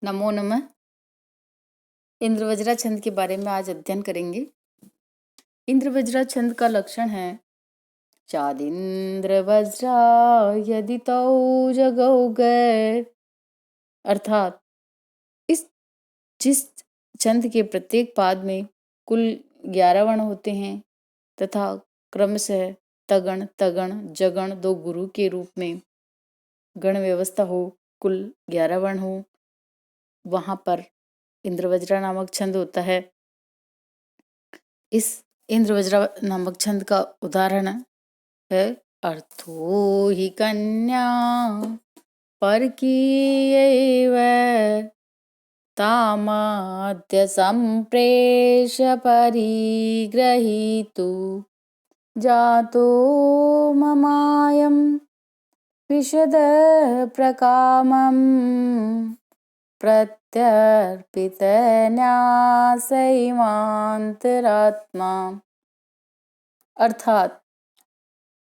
नमो नमः। इंद्रवज्रा छंद के बारे में आज अध्ययन करेंगे। इंद्रवज्रा छंद का लक्षण है चादिंद्र वज्रा यदि तौ जगौ गए। अर्थात इस जिस छंद के प्रत्येक पाद में कुल 11 वर्ण होते हैं तथा क्रमशः तगण तगण जगण दो गुरु के रूप में गण व्यवस्था हो, कुल 11 वर्ण हो, वहां पर इंद्रवज्रा नामक छंद होता है। इस इंद्रवज्रा नामक छंद का उदाहरण है अर्थो हि कन्या परकीयैव तामाद्य सम्प्रेष्य परिग्रहीतु जातो ममायं विशद प्रकामम् प्रत्यर्पितन्यासैवान्तरात्मा। अर्थात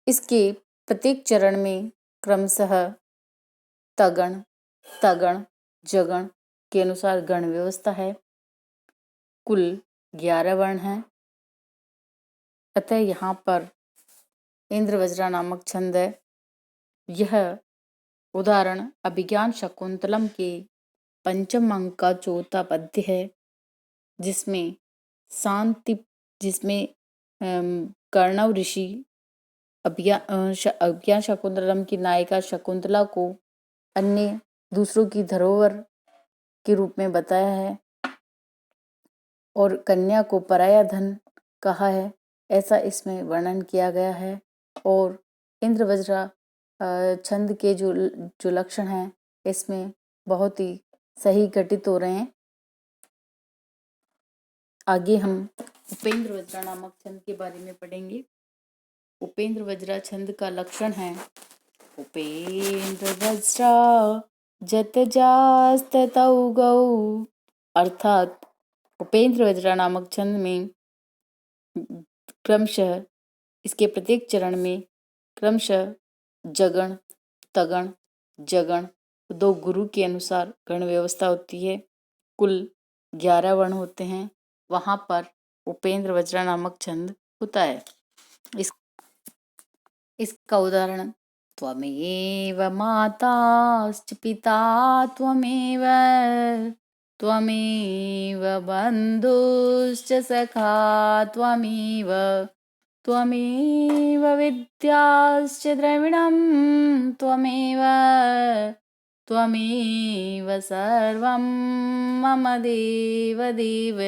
इसके प्रत्येक चरण में क्रमशः तगण तगण जगण के अनुसार गण व्यवस्था है। कुल 11 वर्ण हैं। अतः यहाँ पर इंद्रवज्रा नामक छंद है। यह उदाहरण अभिज्ञान शकुंतलम के पंचम अंक का चौथा पद्य है, जिसमें कर्णव ऋषि अभिज्ञान शकुंतलम की नायिका शकुंतला को अन्य दूसरों की धरोहर के रूप में बताया है और कन्या को पराया धन कहा है, ऐसा इसमें वर्णन किया गया है। और इंद्रवज्रा छंद के जो लक्षण हैं इसमें बहुत ही सही घटित हो रहे हैं। आगे हम उपेंद्र वज्रा नामक छंद के बारे में पढ़ेंगे। उपेंद्र वज्रा छंद का लक्षण है उपेंद्र वज्रा जत जास्ततौ गौ। अर्थात उपेंद्र वज्रा नामक छंद में क्रमशः इसके प्रत्येक चरण में क्रमशः जगण तगण जगण दो गुरु के अनुसार गण व्यवस्था होती है। कुल 11 वर्ण होते हैं। वहां पर उपेंद्र वज्रा नामक छंद होता है। इसका उदाहरण त्वमेव माताश्च पिता त्वमेव त्वमेव बन्धुश्च सखा त्वमेव त्वमेव विद्याश्च द्रविणं त्वमेव त्वमेव सर्वं मम देव देव।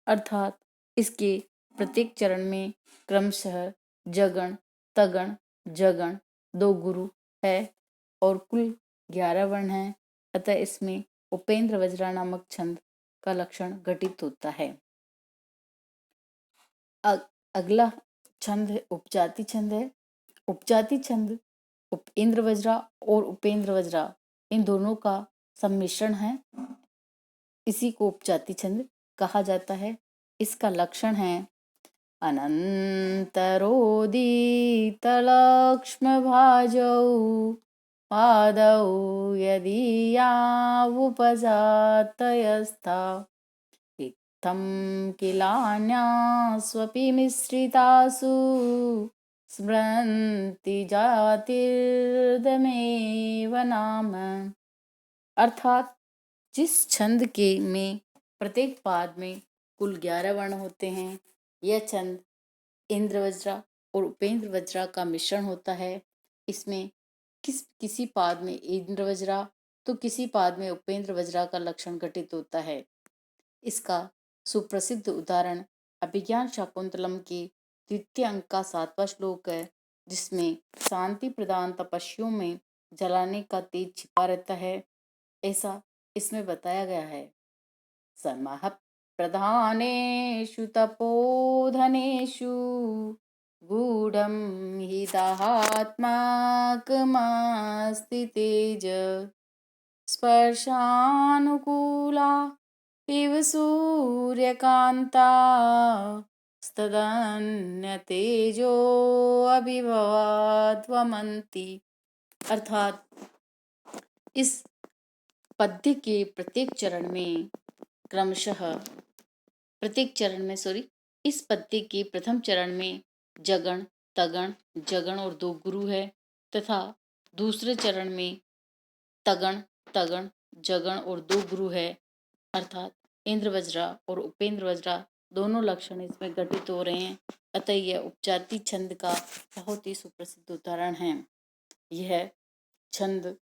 अर्थात इसके प्रत्येक चरण में क्रमशः जगण तगण जगण दो गुरु है और कुल 11 वर्ण हैं। अतः इसमें उपेंद्र वज्रा नामक छंद का लक्षण घटित होता है। अगला छंद उपजाति छंद है। उपजाति छंद इंद्र वज्रा और उपेंद्र वज्रा इन दोनों का सम्मिश्रण है। इसी को उपजाति छंद कहा जाता है। इसका लक्षण है अनन्तरोदितलक्ष्मभाजौ पादौ यदीयावुपजातयस्था इत्थं किलान्यास्वपि मिश्रितासु स्मरन्ति जातिर्दमेव नाम। अर्थात जिस छंद के में प्रत्येक पाद में कुल 11 वर्ण होते हैं, यह छंद इंद्रवज्रा और उपेंद्र वज्रा का मिश्रण होता है। इसमें किसी पाद में इंद्रवज्रा तो किसी पाद में उपेंद्र वज्रा का लक्षण घटित होता है। इसका सुप्रसिद्ध उदाहरण अभिज्ञान शाकुंतलम के द्वितीय अंक का 7वां श्लोक है, जिसमें शांति प्रदान तपस्वियों में जलाने का तेज छिपा रहता है, ऐसा इसमें बताया गया है। समः प्रधानेषु तपोधनेषु गूढ़ं हि दाहात्मकमस्ति तेज स्पर्शानुकूला इव सूर्यकान्ता स्तदन्यतेजो अभिभवाद्वमन्ति। अर्थात इस पद्य के प्रत्येक चरण में इस पद्य के प्रथम चरण में जगण, तगण, जगण और दो गुरु है तथा दूसरे चरण में तगण, तगण, जगण और दो गुरु है, अर्थात इंद्र वज्रा और उपेंद्र वज्रा दोनों लक्षण इसमें घटित हो रहे हैं। अतः यह उपजाति छंद का बहुत ही सुप्रसिद्ध उदाहरण है। यह छंद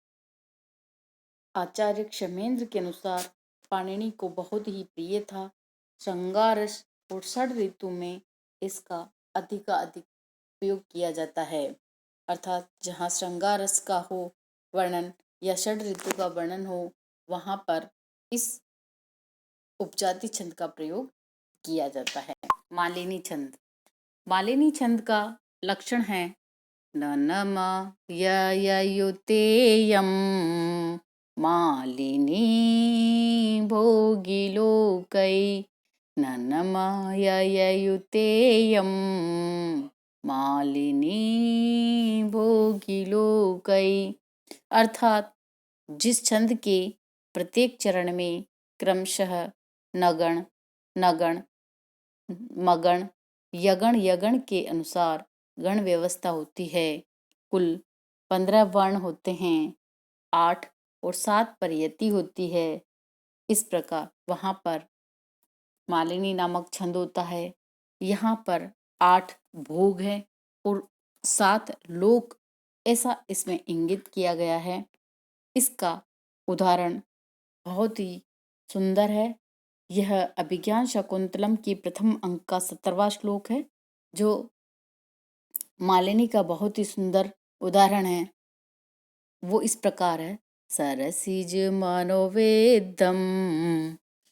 आचार्य क्षेमेंद्र के अनुसार पाणिनि को बहुत ही प्रिय था। श्रृंगार रस और षड ऋतु में इसका अधिक उपयोग किया जाता है, अर्थात जहाँ श्रृंगार रस का हो वर्णन या षड ऋतु का वर्णन हो वहाँ पर इस उपजाति छंद का प्रयोग किया जाता है। मालिनी छंद। मालिनी छंद का लक्षण है ननम ययुतेयम मालिनी भोगिलोकै ननम ययुतेयम मालिनी भोगिलोकै, अर्थात जिस छंद के प्रत्येक चरण में क्रमशः नगण, नगण, मगण, यगण, यगण के अनुसार गण व्यवस्था होती है। कुल 15 वर्ण होते हैं, 8 और 7 पर यति होती है। इस प्रकार वहाँ पर मालिनी नामक छंद होता है। यहाँ पर 8 भोग है और 7 लोक, ऐसा इसमें इंगित किया गया है। इसका उदाहरण बहुत ही सुंदर है। यह अभिज्ञान शाकुंतलम की प्रथम अंक का 17वां श्लोक है, जो मालिनी का बहुत ही सुंदर उदाहरण है। वो इस प्रकार है सरसिज मनोवेदम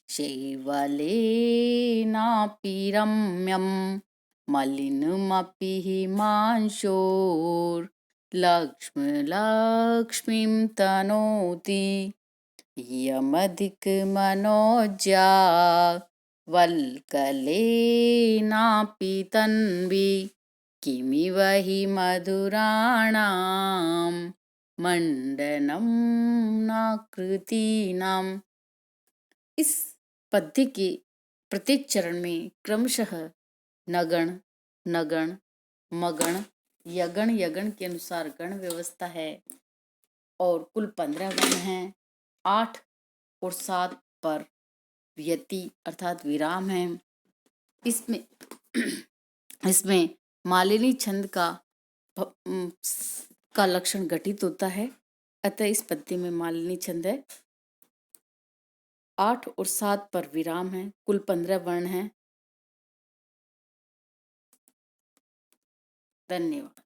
शैवले नापि रम्यम मलिनमपि हिमांशोर लक्ष्मीं तनोति यमधिक मनोज्या वल्कलेनापि तन्वी किमिव हि मधुराणां मंडनम नाकृतीनाम। इस पद्य के प्रत्येक चरण में क्रमशः नगण, नगण, मगण, यगण, यगण के अनुसार गण व्यवस्था है और कुल 15 गण हैं। 8 और 7 पर यति अर्थात विराम है। इसमें मालिनी छंद का लक्षण घटित होता है। अतः इस पद्य में मालिनी छंद है। 8 और 7 पर विराम है। कुल 15 वर्ण हैं। धन्यवाद।